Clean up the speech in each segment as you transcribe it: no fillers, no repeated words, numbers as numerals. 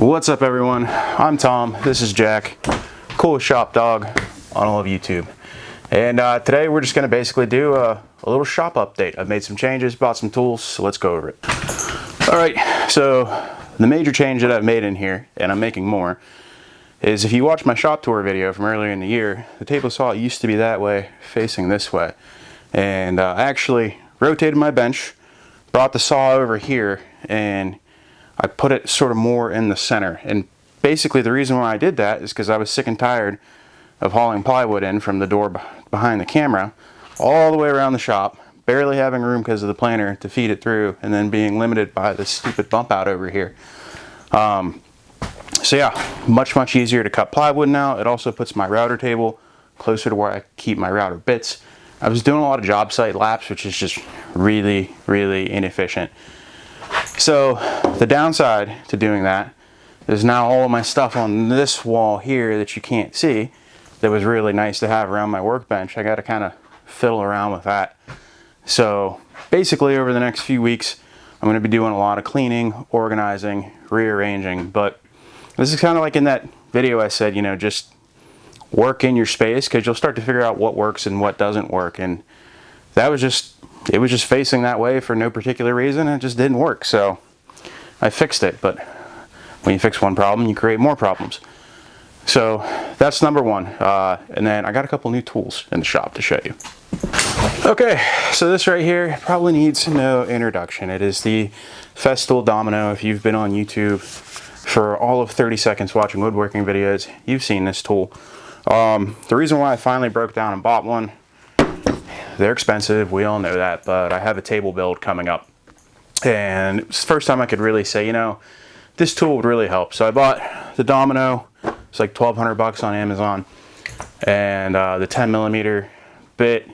What's up, everyone? I'm Tom. This is Jack, coolest shop dog on all of YouTube. And today we're just going to basically do a little shop update. I've made some changes, bought some tools, so let's go over it. All right, so the major change that I've made in here, and I'm making more, is if you watch my shop tour video from earlier in the year, the table saw used to be that way, facing this way. And I actually rotated my bench, brought the saw over here, and I put it sort of more in the center. And basically the reason why I did that is because I was sick and tired of hauling plywood in from the door behind the camera all the way around the shop, barely having room because of the planer to feed it through, and then being limited by this stupid bump out over here. So yeah, much easier to cut plywood now. It also puts my router table closer to where I keep my router bits. I was doing a lot of job site laps, which is just really inefficient. So the downside to doing that is now all of my stuff on this wall here that you can't see, that was really nice to have around my workbench, I got to kind of fiddle around with that. So basically over the next few weeks, I'm going to be doing a lot of cleaning, organizing, rearranging. But this is kind of like in that video I said, you know, just work in your space, because you'll start to figure out what works and what doesn't work. And that was just, it was just facing that way for no particular reason, and it just didn't work. So I fixed it. But when you fix one problem, you create more problems. So that's number one. And then I got a couple new tools in the shop to show you. Okay, so this right here probably needs no introduction. It is the Festool Domino. If you've been on YouTube for all of 30 seconds watching woodworking videos, you've seen this tool. The reason why I finally broke down and bought one, they're expensive, we all know that, but I have a table build coming up. And it's the first time I could really say, you know, this tool would really help. So I bought the Domino. It's like 1,200 bucks on Amazon. And the 10mm bit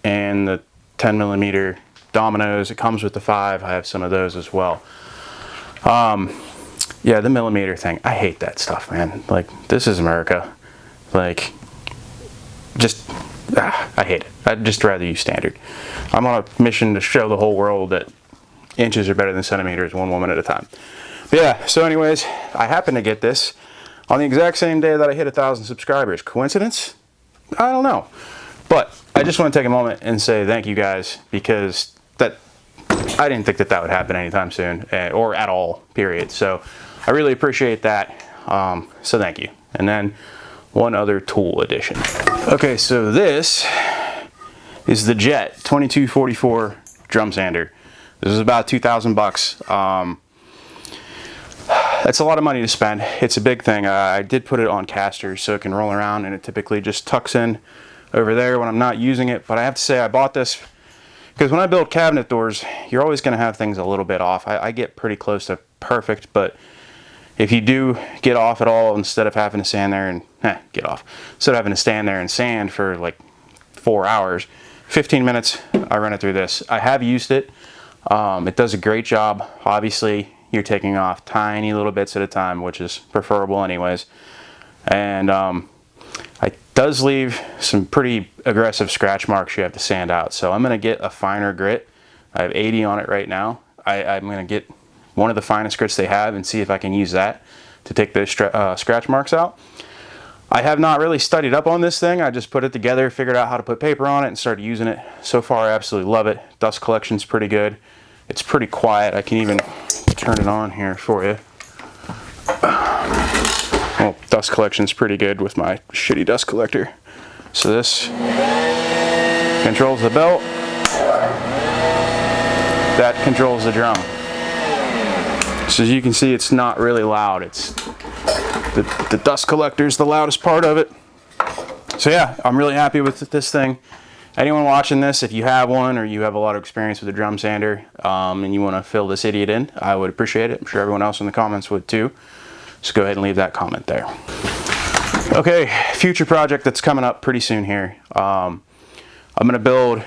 and the 10mm dominoes. It comes with the 5. I have some of those as well. Yeah, the millimeter thing, I hate that stuff, man. Like, this is America. Like, just, I hate it. I'd just rather use standard. I'm on a mission to show the whole world that inches are better than centimeters, one woman at a time. But yeah, so anyways, I happened to get this on the exact same day that I hit 1,000 subscribers. Coincidence? I don't know. But I just want to take a moment and say thank you guys, because that, I didn't think that that would happen anytime soon, or at all, period. So I really appreciate that. So thank you. And then one other tool addition. Okay, so this is the Jet 2244 drum sander. This is about 2,000 bucks. That's a lot of money to spend. It's a big thing. I did put it on casters so it can roll around, and it typically just tucks in over there when I'm not using it. But I have to say I bought this because when I build cabinet doors, you're always going to have things a little bit off. I get pretty close to perfect, but if you do get off at all, instead of having to stand there and instead of having to stand there and sand for like 4 hours, 15 minutes, I run it through this. I have used it. It does a great job. Obviously, you're taking off tiny little bits at a time, which is preferable anyways. And it does leave some pretty aggressive scratch marks you have to sand out. So I'm going to get a finer grit. I have 80 on it right now. I'm going to get one of the finest grits they have and see if I can use that to take those scratch marks out. I have not really studied up on this thing. I just put it together, figured out how to put paper on it, and started using it. So far, I absolutely love it. Dust collection's pretty good. It's pretty quiet. I can even turn it on here for you. Well, dust collection's pretty good with my shitty dust collector. So this controls the belt. That controls the drum. So as you can see, it's not really loud. It's the dust collector is the loudest part of it. So yeah, I'm really happy with this thing. Anyone watching this, if you have one or you have a lot of experience with a drum sander and you want to fill this idiot in, I would appreciate it. I'm sure everyone else in the comments would too. So go ahead and leave that comment there. Okay, future project that's coming up pretty soon here. I'm going to build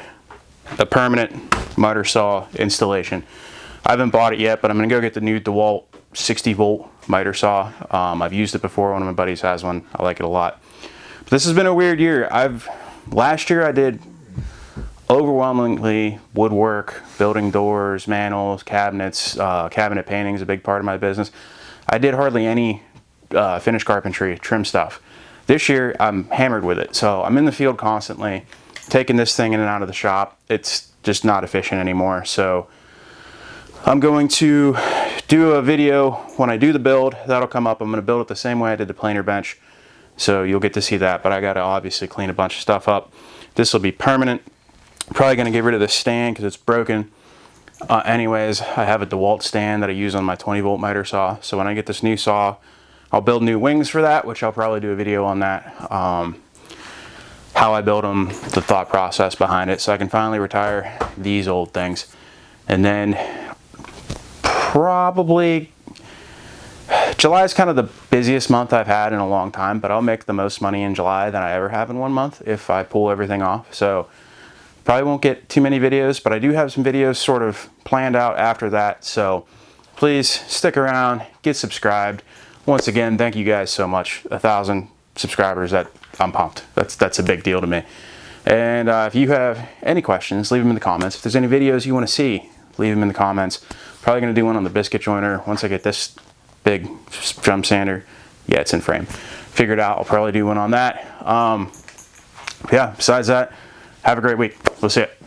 a permanent miter saw installation. I haven't bought it yet, but I'm going to go get the new DeWalt 60 volt miter saw. I've used it before. One of my buddies has one. I like it a lot. But this has been a weird year. Last year I did overwhelmingly woodwork, building doors, manels, cabinets. Cabinet painting is a big part of my business. I did hardly any finished carpentry, trim stuff. This year, I'm hammered with it. So I'm in the field constantly, taking this thing in and out of the shop. It's just not efficient anymore. So I'm going to do a video when I do the build. That'll come up. I'm going to build it the same way I did the planer bench. So you'll get to see that, but I got to obviously clean a bunch of stuff up. This will be permanent. Probably going to get rid of this stand because it's broken. Anyways, I have a DeWalt stand that I use on my 20-volt miter saw. So when I get this new saw, I'll build new wings for that, which I'll probably do a video on that. How I build them, the thought process behind it, so I can finally retire these old things. And then probably July is kind of the busiest month I've had in a long time, but I'll make the most money in July than I ever have in 1 month if I pull everything off. So probably won't get too many videos, but I do have some videos sort of planned out after that. So please stick around, get subscribed. Once again, thank you guys so much. 1,000 subscribers, I'm pumped. That's a big deal to me. And if you have any questions, leave them in the comments. If there's any videos you want to see, leave them in the comments. Probably going to do one on the biscuit joiner once I get this big drum sander. Yeah, it's in frame. Figured out, I'll probably do one on that. Yeah, besides that, have a great week. We'll see you.